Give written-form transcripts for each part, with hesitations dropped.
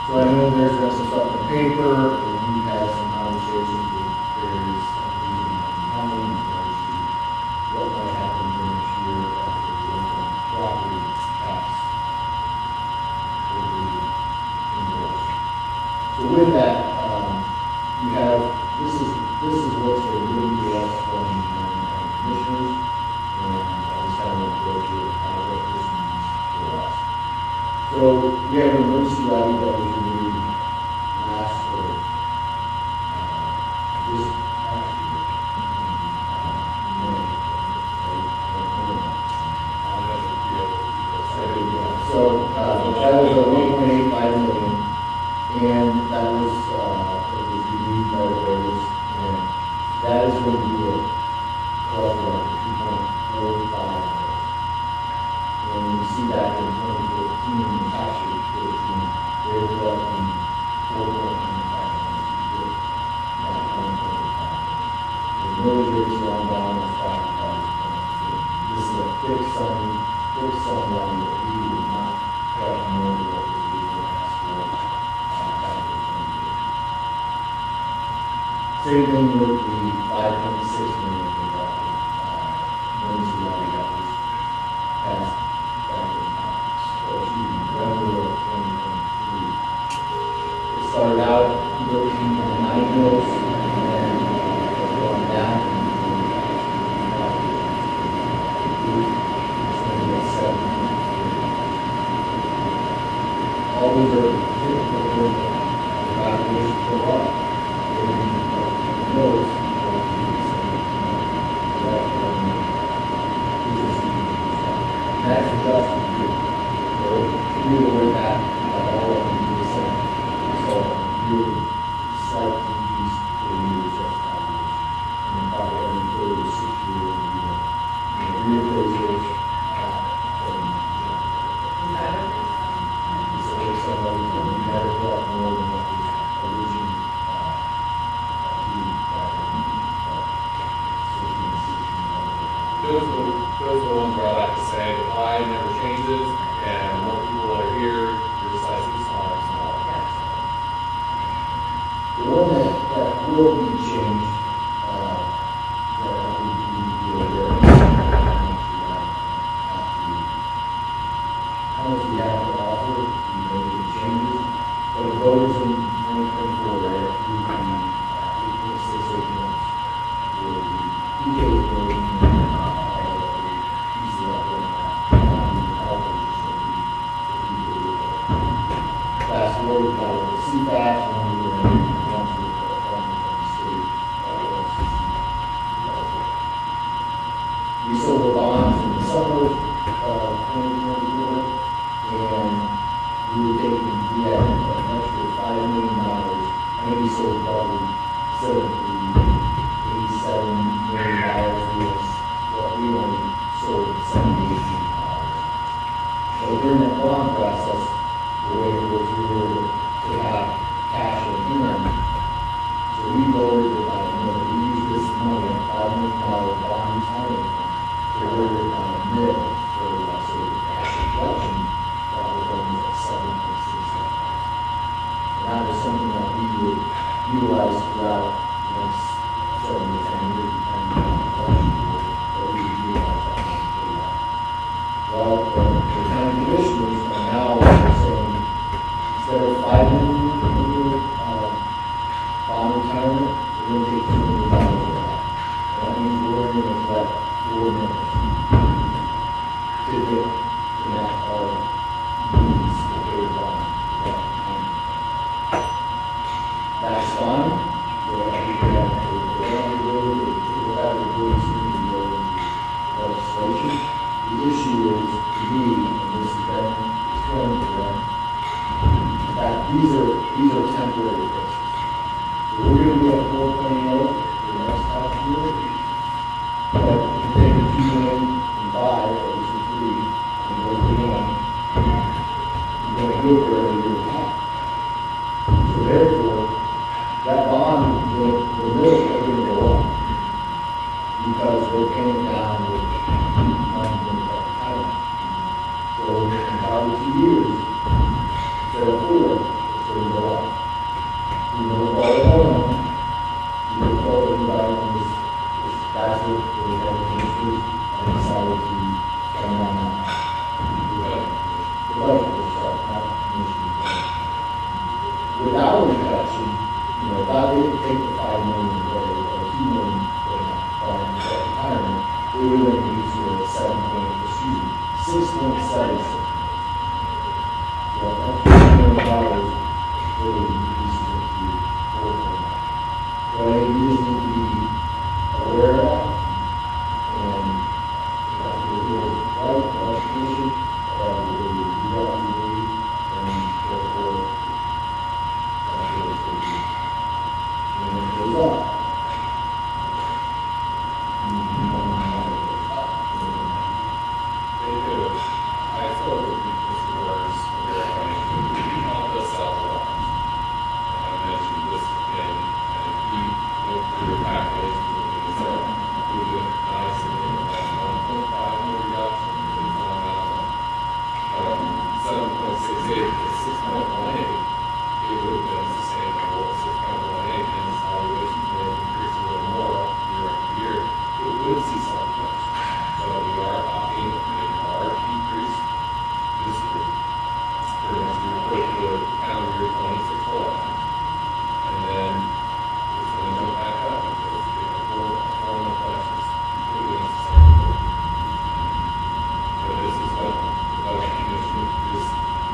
So I know there's been some stuff in the paper, and we've had some conversations with various entities in the county in regards to what might happen next year after the local property tax will be endorsed. So with that, you have, this is what's been given to us from the commissioners, and I just kind of want to go through how what this means for us. So we have an emergency levy that was renewed last or this actually May. So that was a 1.85 million, and that was renewed by the voters, and that is going to be a cost of 2.45 million. And you see that in 2014, actually 2014, they were collecting 4.95 million. The millage rates are on down as property values going through. This is a fixed sum money that we would not collect more than what we would ask for after 20 years. Same thing with the 5.6 million emergency levy that was passed back in November of 2023. It started out at 13.9 mils and it's gone down. All those are typical evaluations go up. That's adjusted to we were that all of them the same. So really slight increase for the year just and then probably every third or sixth year reappraisal. Somebody can be better for more than what was originally those are the ones where I like to say the pie never changes, and more people that are here, your size is smaller and smaller. The one that will be changed, that we need to be aware of, how much we have to offer, we make the changes, but the voters in 2024, right, through the 8.68 months, will be PK's voting. Fast forward, the CFAS, and we're going to the state. We sold the bonds in the summer of 2024, and we had an extra $5 million. I think we sold probably $87 million was what we only sold $78 million. So during that bond process, the way it was, we were to have cash in hand. So we lowered it by, we used this money, $5 million bond retirement fund, to lower it by a mil for so the cash collection that was only at 7.6 million. And that was something that we would utilize throughout the next 7 to 10 years, depending on the collection board, that we would utilize that money for that. Well, the county commissioners are now saying, instead of $5 million bond retirement, we're going to take $2 million of that. And that means we're going to collect $4 million to get to match our needs to pay the bond. That's fine. Legislation. The issue is, to me, and this has been explained to them, that these are temporary fixes. So we're going to be at 4.0 for the next half year, but if you take the 2 million and 5, or at least 3, and go to 1, you're going to go for every year and a half. So therefore, that bond, the mills are going to go up because they're paying down with money in the time. So in probably 2 years, instead of 4, it's It'll go up. You know, all along, you know, everybody on this passage, or whatever, and decided to come down now. The budget will start, not commission. Without a reduction, you know, if I didn't take the 5 million away, or 2 million for retirement, we would have reduced to a 6.76. So that's $4 million really reduces it to 4.9. So I think you just need to be aware of that, and if you're right, commission, you do what you need, and therefore, that's what it's going to be. And if it goes up, They do. I spoke with Mr. Morris, helped us out a lot. And I mentioned this again, and he went through the package, and said, we did nice, and it was 1.5 more reduction, and it's on that 7.68 to 6.18, it would have been the same level, 6.18, and its valuation may have increased a little more year after year. It would see some reduction. So we are talking a large decrease this year. For next year, for the calendar year 26 election. And then it's going to go back up because we have four more elections, including the same year. So this is what the budget commission is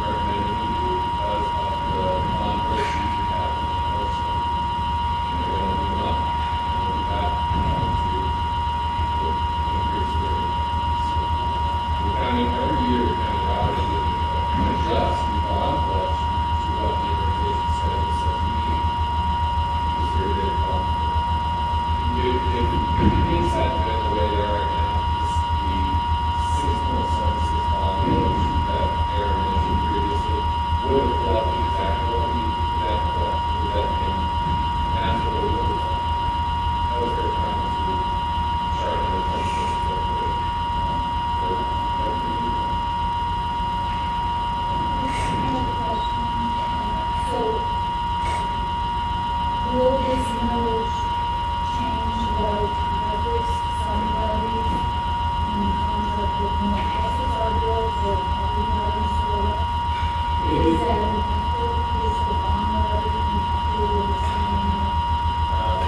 recommending we do because of the non-proceeds we have in the election. And they're going to do them up. And we'll be back to increase the rate. We kind of, every year, we kind of adjust the bond collection to what the organization schedule says we need. This year, they come. If being set the way they are right now, is the 6.76 bond yield that Aaron mentioned previously would have collected exactly what we had collected with that payment. And that's what we would have done. That was their time to sharpen the pencil and so forth. So, will this knowledge change the metrics, some levies, in concept with more houses are built, or property values go up? Is that impacted, is the bond levy impacted with the same amount?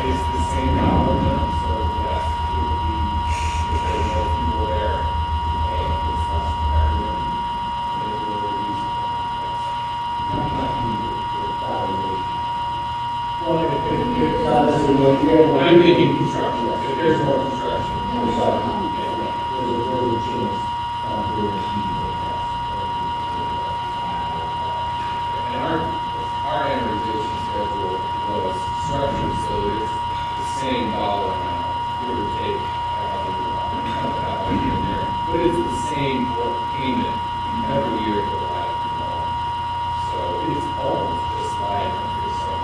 It's the same dollar amount, so yes, it would be, if there's more people there, and it's less competitive, then it will reduce it. not the valuation. Well, if Not necessarily, if you have more. I'm thinking construction, if there's more construction. There's a chance, there is people that And our amortization schedule was structured so that it's the same dollar amount, give or take, in there, but it's the same payment every year for the life of the loan. So it's almost just like, it's like,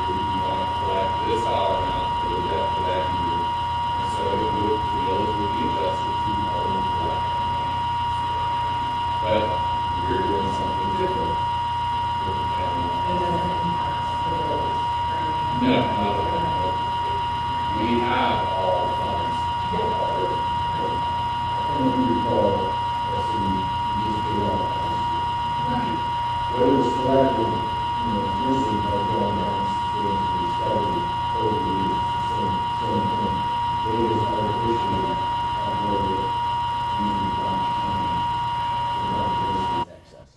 you want to collect this dollar amount for the debt for that year. And so it would, the bills would be adjusted to all of that. But you're doing something different. With the family. It doesn't impact the bills. No, not at all. We have all funds already. And if you recall, that's when you just pay off. But it was selected, you know, missing by going down to the study over the years, same thing. They just artificially avoided using excess.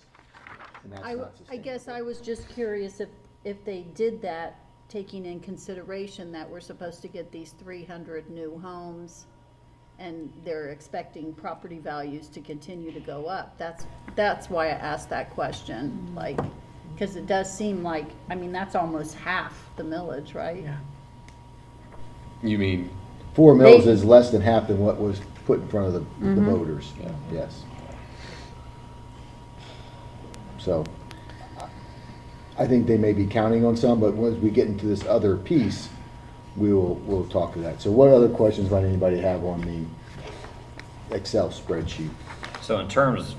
And that's not I sustainable. guess I was just curious if they did that, taking in consideration that we're supposed to get these 300 new homes, and they're expecting property values to continue to go up. That's why I asked that question, like, because it does seem like, I mean, that's almost half the millage, right? Yeah. You mean, 4 mils They- is less than half than what was put in front of the voters, yes. So, I think they may be counting on some, but once we get into this other piece, we'll talk to that. So what other questions might anybody have on the Excel spreadsheet? So in terms,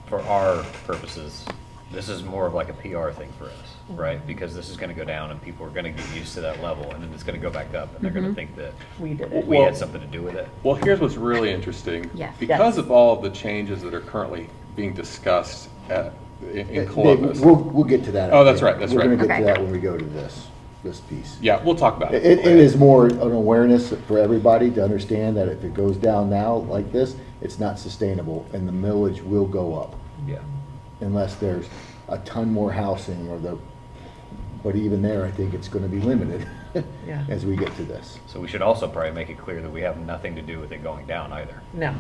for our purposes, this is more of like a PR thing for us, right? Because this is gonna go down and people are gonna get used to that level, and then it's gonna go back up, and they're gonna think that We did it. we Well- had something to do with it. Well, here's what's really interesting. Yeah. Because Yes. of all of the changes that are currently being discussed in Dave, Columbus. we'll get to that. Oh, that's right, that's We're gonna right. get to Okay. that when we go to this piece. Yeah, we'll talk about it. It is more an awareness for everybody to understand that if it goes down now like this, it's not sustainable, and the millage will go up Yeah. unless there's a ton more housing but even there, I think it's gonna be limited Yeah. as we get to this. So we should also probably make it clear that we have nothing to do with it going down either. No.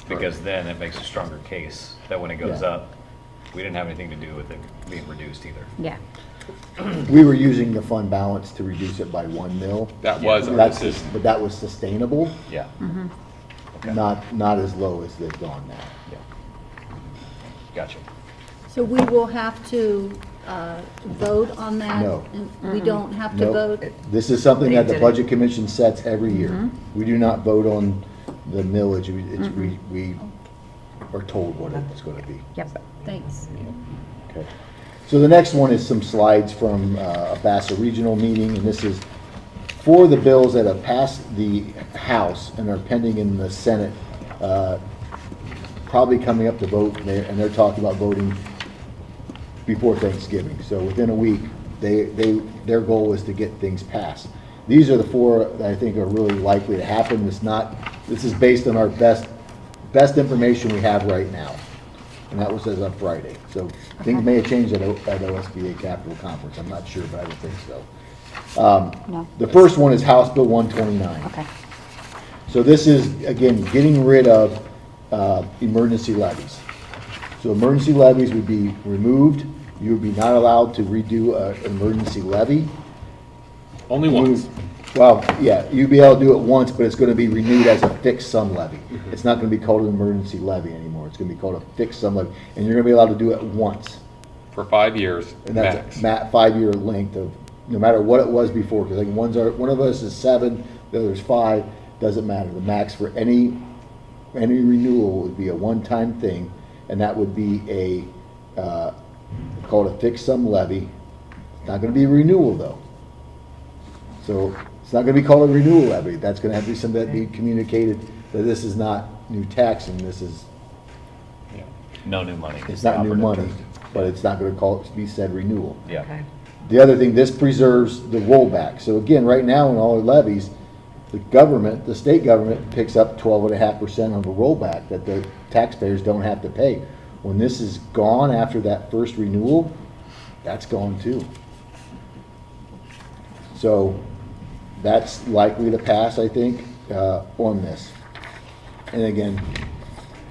Because then it makes a stronger case that when it goes Yeah. up, we didn't have anything to do with it being reduced either. Yeah. We were using the fund balance to reduce it by 1 mil. That was our That's, decision. but that was sustainable, Yeah. Okay. not as low as they've gone now. Yeah. Gotcha. So we will have to vote on that? No. And we don't have to Nope. vote? This is something They that the did it. Budget Commission sets every year. We do not vote on the millage, we are told what it's gonna be. Yep. Thanks. Okay. So the next one is some slides from a Basso Regional meeting, and this is for the bills that have passed the House and are pending in the Senate, probably coming up to vote, and they're talking about voting before Thanksgiving. So within a week, their goal is to get things passed. These are the four that I think are really likely to happen. This is based on our best information we have right now. And that was as of Friday. So things may have changed at OSBA Capital Conference. I'm not sure, but I don't think so. No. The first one is House Bill 129. Okay. So So this is, again, getting rid of emergency levies. So emergency levies would be removed. You would be not allowed to redo an emergency levy. Only once. Well, yeah, you'd be able to do it once, but it's gonna be renewed as a fixed sum levy. It's not gonna be called an emergency levy anymore. It's gonna be called a fixed sum levy, and you're gonna be allowed to do it once. For 5 years, And max. that's a 5-year length of, no matter what it was before, because like one of us is 7, the other's 5, doesn't matter. The max for any renewal would be a one-time thing, and that would be called a fixed sum levy. It's not gonna be a renewal though. So it's not gonna be called a renewal levy. That's gonna have to be something that be communicated that this is not new taxing, this is, Yeah. No new money. it's not new Operative money, term. but it's not gonna be said renewal. Yeah. Okay. The other thing, this preserves the rollback. So again, right now in all the levies, the state government picks up 12.5% on the rollback that the taxpayers don't have to pay. When this is gone after that first renewal, that's gone too. So that's likely to pass, I think, on this. And again,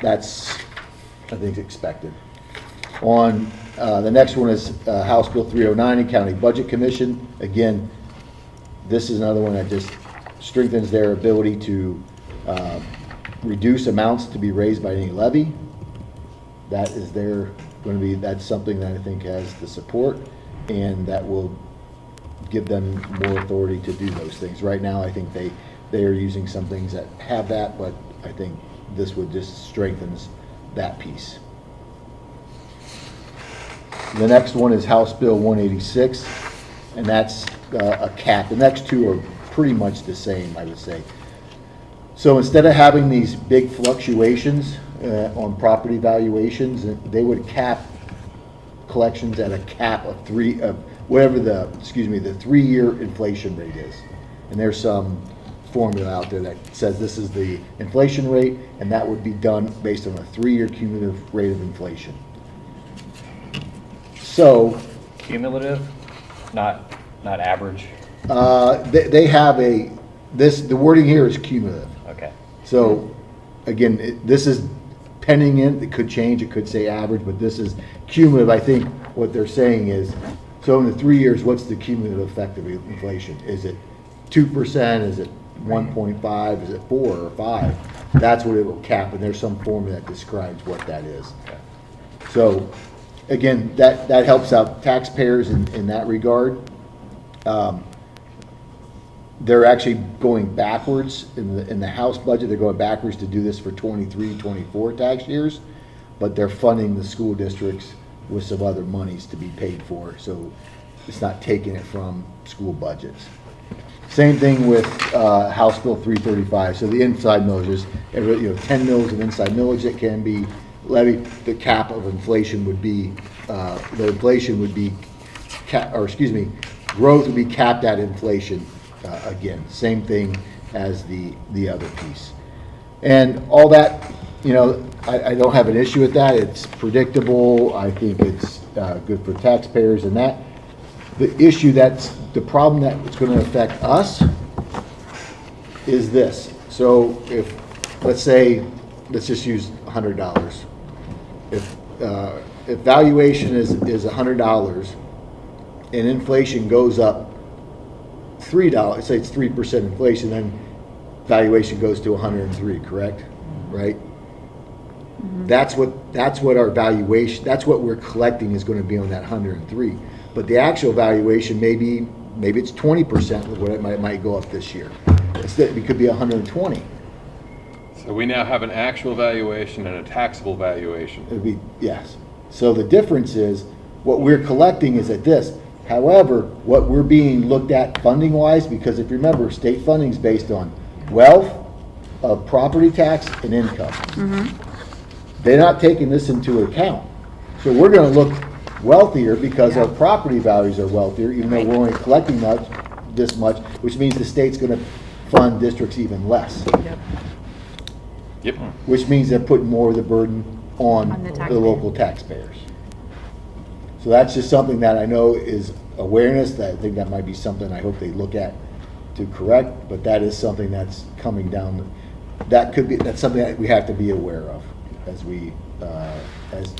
that's, I think, expected. On, the next one is House Bill 309 in County Budget Commission. Again, this is another one that just strengthens their ability to reduce amounts to be raised by any levy. That is that's something that I think has the support, and that will give them more authority to do those things. Right now, I think they are using some things that have that, but I think this would just strengthens that piece. The next one is House Bill 186, and that's a cap. The next two are pretty much the same, I would say. So instead of having these big fluctuations on property valuations, they would cap collections at a cap of whatever the 3-year inflation rate is. And there's some formula out there that says this is the inflation rate, and that would be done based on a 3-year cumulative rate of inflation. So, Cumulative, not average. they have the wording here is cumulative. Okay. So, again, this is pending it could change, it could say average, but this is cumulative. I think what they're saying is, so in the 3 years, what's the cumulative effect of inflation? Is it 2%, is it 1.5, is it 4 or 5? That's what it will cap, and there's some formula that describes what that is. Okay. So, again, that helps out taxpayers in that regard. They're actually going backwards in the House budget. They're going backwards to do this for 23, 24 tax years, but they're funding the school districts with some other monies to be paid for, so it's not taking it from school budgets. Same thing with House Bill 335, so the inside millage is, 10 mils of inside millage that can be levied. The cap of inflation would be, growth would be capped at inflation, again, same thing as the other piece. And all that, I don't have an issue with that. It's predictable. I think it's good for taxpayers and that. The problem that's going to affect us is this. So if, let's just use $100. If valuation is $100 and inflation goes up $3, say it's 3% inflation, then valuation goes to 103, correct? Right? That's what our valuation, that's what we're collecting is going to be on that 103. But the actual valuation, maybe it's 20% of what it might go up this year. It could be 120. So we now have an actual valuation and a taxable valuation. It would be, yes. So the difference is, what we're collecting is at this. However, what we're being looked at funding-wise, because if you remember, state funding is based on wealth, property tax, and income. They're not taking this into account. So we're going to look wealthier because our property values are wealthier, even though we're only collecting this much, which means the state's going to fund districts even less. Yep. Which means they're putting more of the burden on On the the taxpayer. local taxpayers. So that's just something that I know is awareness, that I think that might be something I hope they look at to correct, but that is something that's coming down. That's something that we have to be aware of as as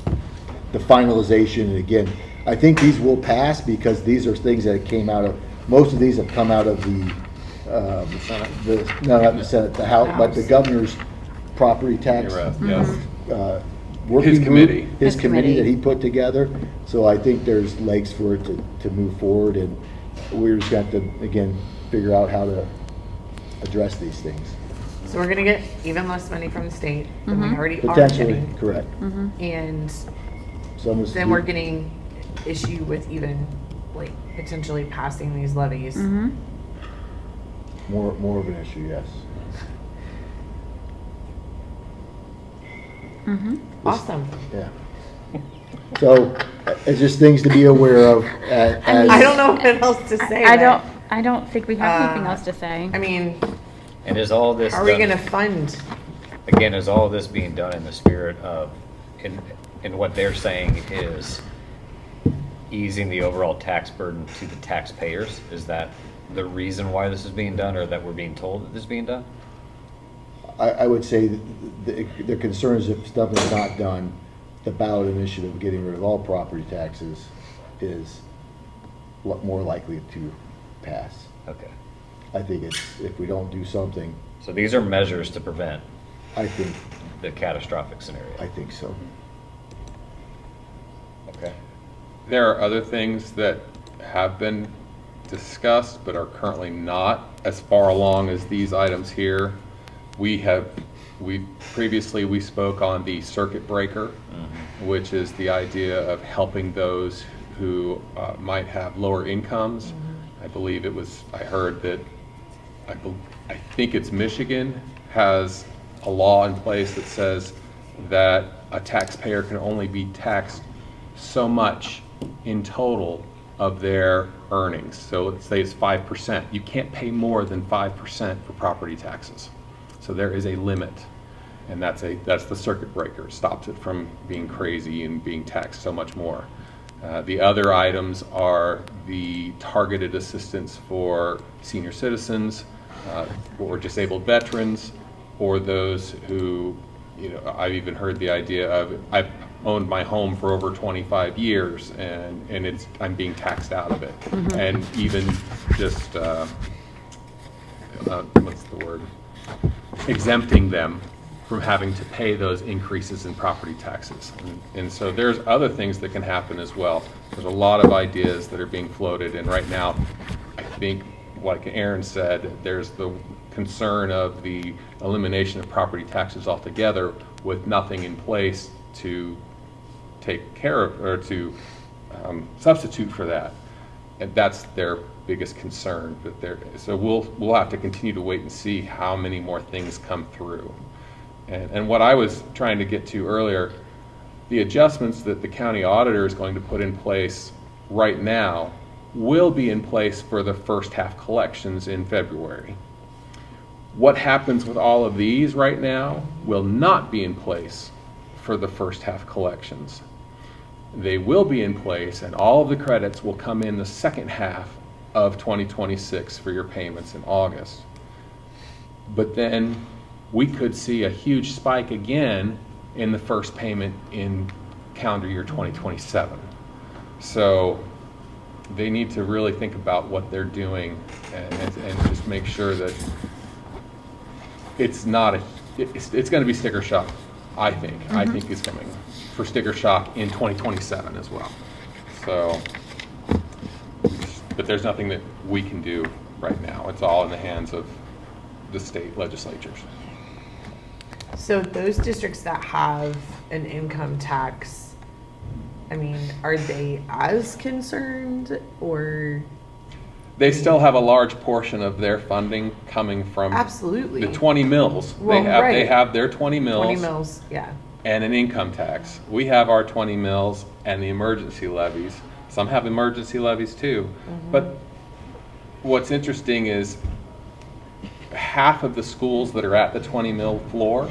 the finalization. And again, I think these will pass because these are things that came out of, most of these have come out of the Senate. No, not the Senate, the House, but the governor's property tax. Yes. Working His group, committee. His His committee that committee. he put together. So I think there's legs for it to move forward, and we're just got to, again, figure out how to address these things. So we're gonna get even less money from the state than we already are Potentially, getting. correct. And So almost then we're getting issue with even like potentially passing these levies. more of an issue, yes. Awesome. Yeah. So it's just things to be aware of. I don't know what else to say. I don't think we have anything else to say. I mean, And is all this how are we done- gonna fund? Again, is all this being done in the spirit of, in what they're saying is easing the overall tax burden to the taxpayers? Is that the reason why this is being done, or that we're being told that this is being done? I would say that the concern is if stuff is not done, the ballot initiative of getting rid of all property taxes is more likely to pass. Okay. I think if we don't do something, So these are measures to prevent I think the catastrophic scenario. so. Okay. There are other things that have been discussed but are currently not as far along as these items here. We previously spoke on the circuit breaker, which is the idea of helping those who might have lower incomes. I believe I heard that, I think it's Michigan has a law in place that says that a taxpayer can only be taxed so much in total of their earnings. So let's say it's 5%. You can't pay more than 5% for property taxes. So there is a limit, and that's the circuit breaker. It stops it from being crazy and being taxed so much more. The other items are the targeted assistance for senior citizens, or disabled veterans, or those who, I've even heard the idea of, I've owned my home for over 25 years and I'm being taxed out of it. And even just, what's the word? Exempting them from having to pay those increases in property taxes. And so there's other things that can happen as well. There's a lot of ideas that are being floated, and right now, I think, like Aaron said, there's the concern of the elimination of property taxes altogether with nothing in place to take care of, or to substitute for that. And that's their biggest concern. So we'll have to continue to wait and see how many more things come through. And what I was trying to get to earlier, the adjustments that the county auditor is going to put in place right now will be in place for the first half collections in February. What happens with all of these right now will not be in place for the first half collections. They will be in place, and all of the credits will come in the second half of 2026 for your payments in August. But then we could see a huge spike again in the first payment in calendar year 2027. So they need to really think about what they're doing and just make sure that it's not it's going to be sticker shock, I think. I think it's coming for sticker shock in 2027 as well. So, but there's nothing that we can do right now. It's all in the hands of the state legislatures. So those districts that have an income tax, I mean, are they as concerned, or? They still have a large portion of their funding coming from Absolutely. the 20 mills. Well, they right. have their 20 mills. 20 mills, yeah. And an income tax. We have our 20 mills and the emergency levies. Some have emergency levies too. But what's interesting is half of the schools that are at the 20 mil floor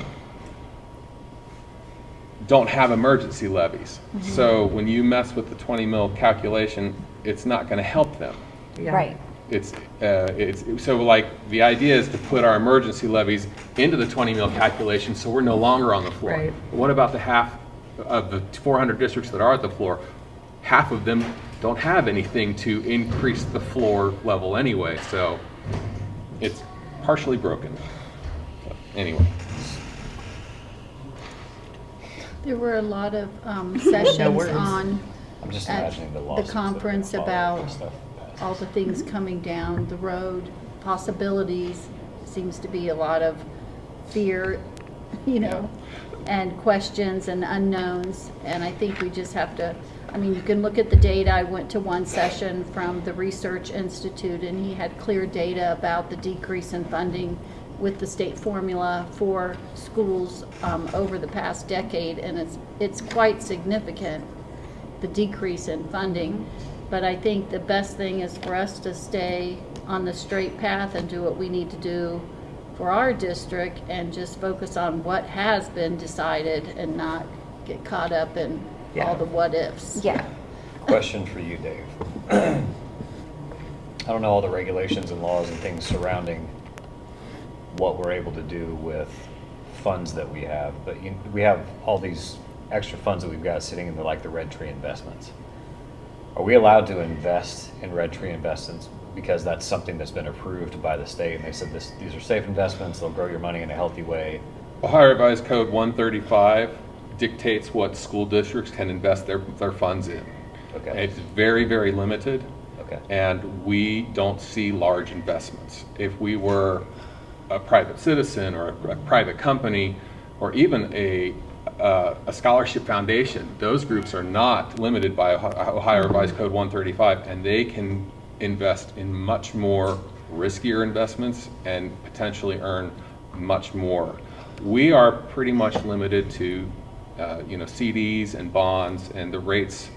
don't have emergency levies. So when you mess with the 20 mil calculation, it's not going to help them. Yeah. Right. It's so like the idea is to put our emergency levies into the 20 mil calculation, so we're no longer on the floor. Right. What about the half of the 400 districts that are at the floor? Half of them don't have anything to increase the floor level anyway, so it's partially broken. So, anyway. There were a lot of sessions words. on I'm just at imagining the the lawsuits that are gonna conference follow about and stuff. all the things coming down the road, possibilities. Seems to be a lot of fear, you know, and questions and unknowns. And I think we just have to, I mean, you can look at the data. I went to one session from the Research Institute, and he had clear data about the decrease in funding with the state formula for schools over the past decade, and it's quite significant, the decrease in funding. But I think the best thing is for us to stay on the straight path and do what we need to do for our district and just focus on what has been decided and not get caught up in all the what ifs. Yeah. Question for you, Dave. I don't know all the regulations and laws and things surrounding what we're able to do with funds that we have, but we have all these extra funds that we've got sitting in the Red Tree investments. Are we allowed to invest in Red Tree investments because that's something that's been approved by the state and they said these are safe investments, they'll grow your money in a healthy way? Ohio Revised Code 135 dictates what school districts can invest their funds in. Okay. It's very, very limited. Okay. And we don't see large investments. If we were a private citizen or a private company or even a scholarship foundation, those groups are not limited by Ohio Revised Code 135, and they can invest in much more riskier investments and potentially earn much more. We are pretty much limited to CDs and bonds, and the rates.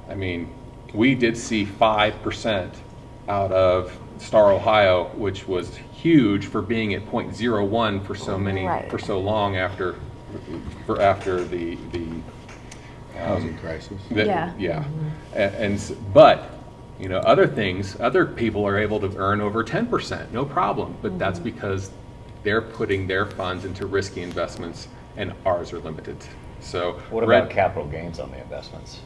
I mean, we did see 5% out of Star Ohio, which was huge for being at 0.01 for so many for so long after the Housing crisis. Yeah. But other people are able to earn over 10%, no problem. But that's because they're putting their funds into risky investments, and ours are limited. So What about capital gains on the investments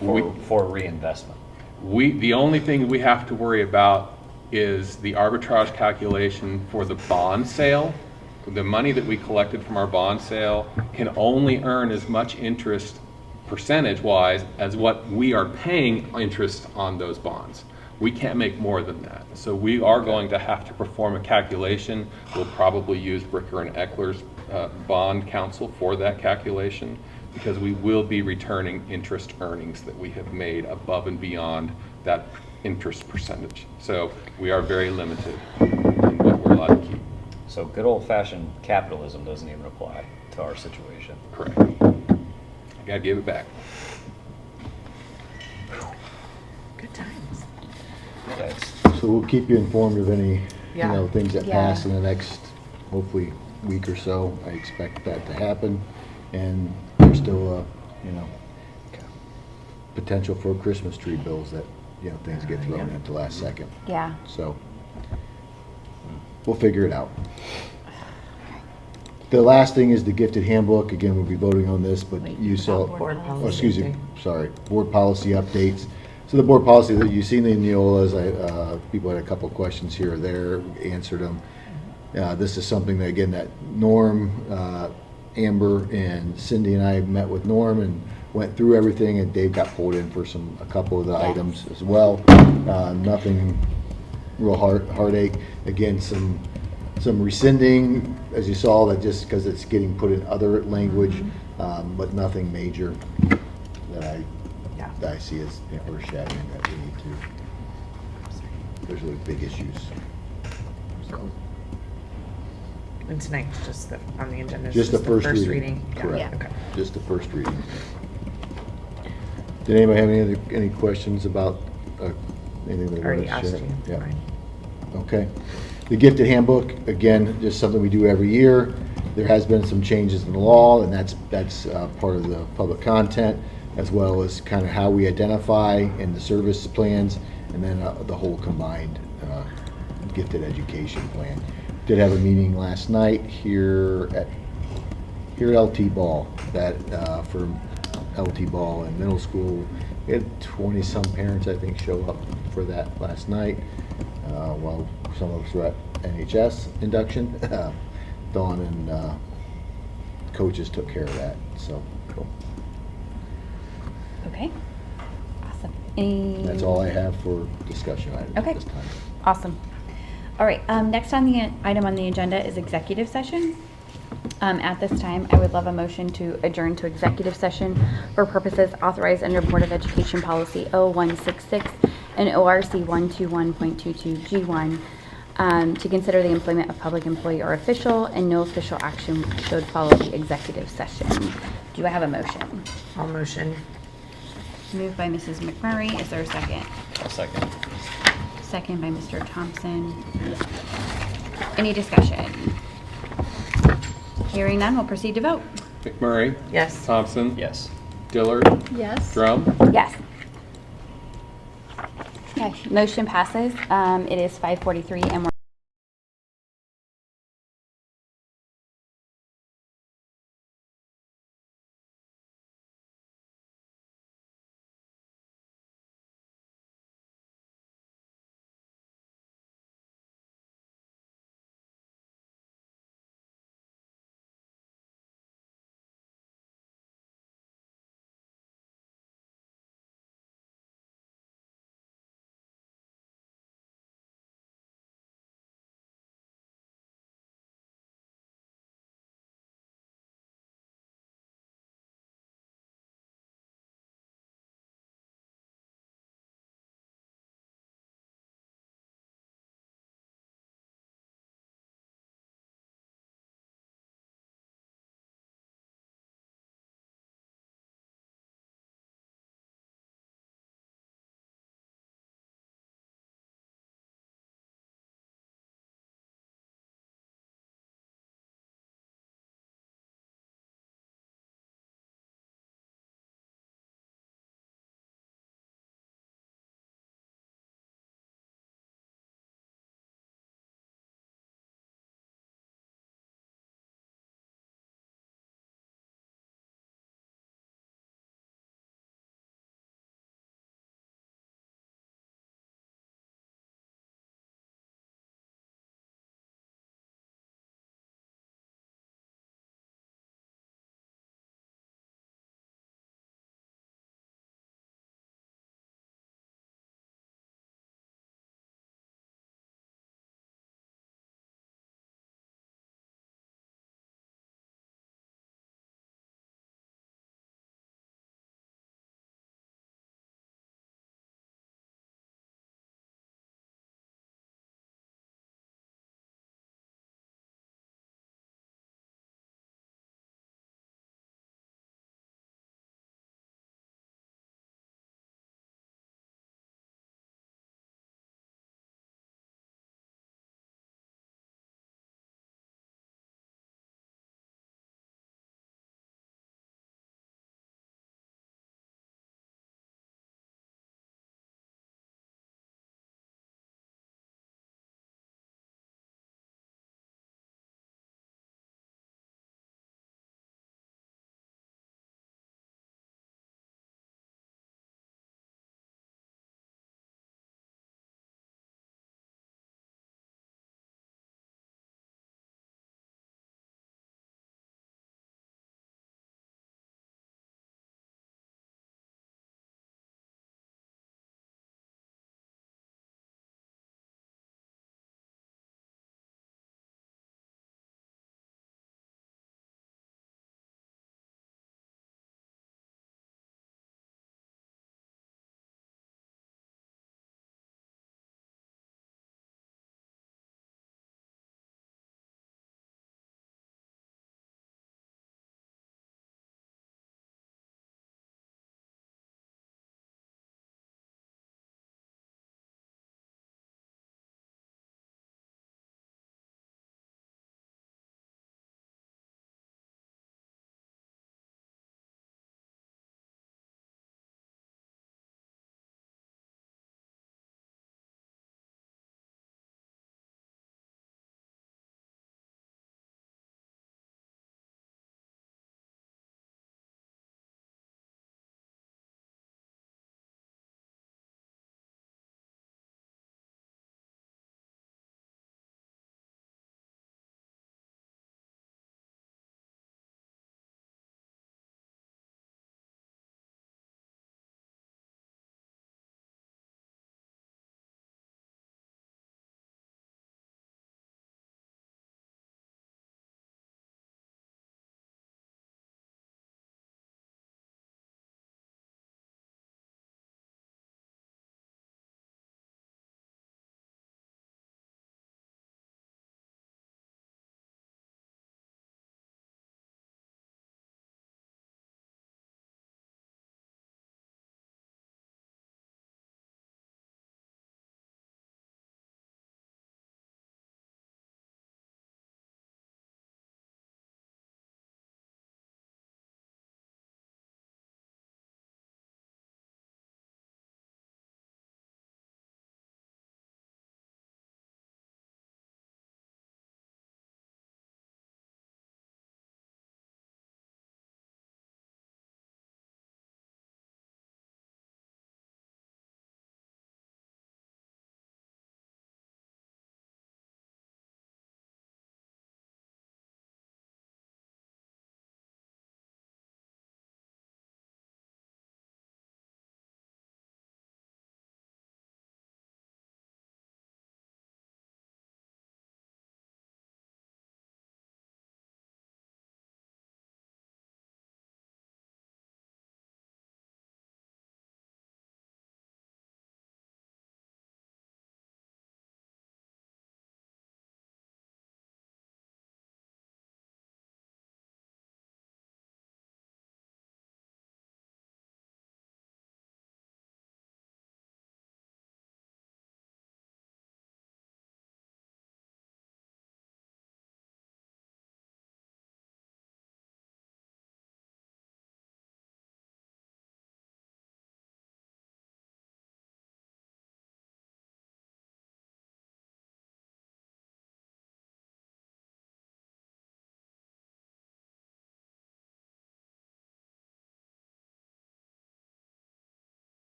for reinvestment? The only thing we have to worry about is the arbitrage calculation for the bond sale. The money that we collected from our bond sale can only earn as much interest percentage-wise as what we are paying interest on those bonds. We can't make more than that. So we are going to have to perform a calculation. We'll probably use Bricker and Eckler's bond counsel for that calculation because we will be returning interest earnings that we have made above and beyond that interest percentage. So we are very limited in what we're allowed to keep. So good old-fashioned capitalism doesn't even apply to our situation. Correct. I gotta give it back. Good times. That's, So we'll keep you informed of any, Yeah. things that Yeah. pass in the next, hopefully, week or so. I expect that to happen. And there's still potential for Christmas tree bills that, things get thrown Yeah. at the last second. Yeah. So we'll figure it out. The last thing is the gifted handbook. Again, we'll be voting on this, but Wait, you saw, Board oh, policy excuse me, update. sorry, board policy updates. So the board policy that you've seen in Neola's, people had a couple questions here or there, answered them. This is something that, again, that Norm, Amber, and Cindy and I met with Norm and went through everything, and Dave got pulled in for a couple of the Yes. items as well. Nothing real heartache. Again, some rescinding, as you saw, that just because it's getting put in other language, but nothing major that Yeah. I see as earth-shattering that we need to. There's really big issues. So, And tonight's just on the agenda. is just the first reading. Yeah, Correct. okay. Just the first reading. Did anybody have any questions about anything they Already wanted to share? asked you. Yeah. Mine. Okay. The gifted handbook, again, just something we do every year. There has been some changes in the law, and that's part of the public content, as well as kind of how we identify in the service plans, and then the whole combined gifted education plan. Did have a meeting last night here at LT Ball, that for LT Ball in middle school. We had 20-some parents, I think, show up for that last night, while some of us were at NHS induction. Dawn and coaches took care of that, so. Cool. Okay. Awesome. Any? That's all I have for discussion items Okay. at this time. Awesome. All right, next on the item on the agenda is executive session. At this time, I would love a motion to adjourn to executive session for purposes authorized under Board of Education Policy 0166 and ORC 121.22 G1 to consider the employment of public employee or official, and no official action should follow the executive session. Do I have a motion? All motion. Moved by Mrs. McMurray. Is there a second? I'll second. Second by Mr. Thompson. Any discussion? Hearing none, we'll proceed to vote. McMurray, Yes. Thompson, Yes. Dillard, Yes? Drum. Yes. Okay, motion passes. It is 5:43 and we're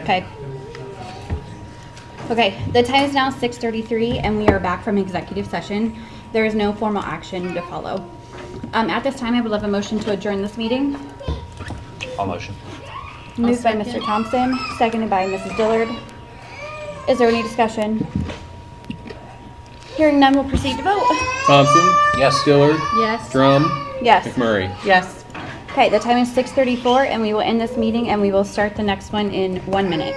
Okay. Okay, the time is now 6:33 and we are back from executive session. There is no formal action to follow. At this time, I would love a motion to adjourn this meeting. All motion. Moved by Mr. second. Thompson, seconded by Mrs. Dillard. Is there any discussion? Hearing none, we'll proceed to vote. Thompson? Yes. Dillard? Yes. Drum? Yes. McMurray? Yes. Okay, the time is 6:34 and we will end this meeting and we will start the next one in 1 minute.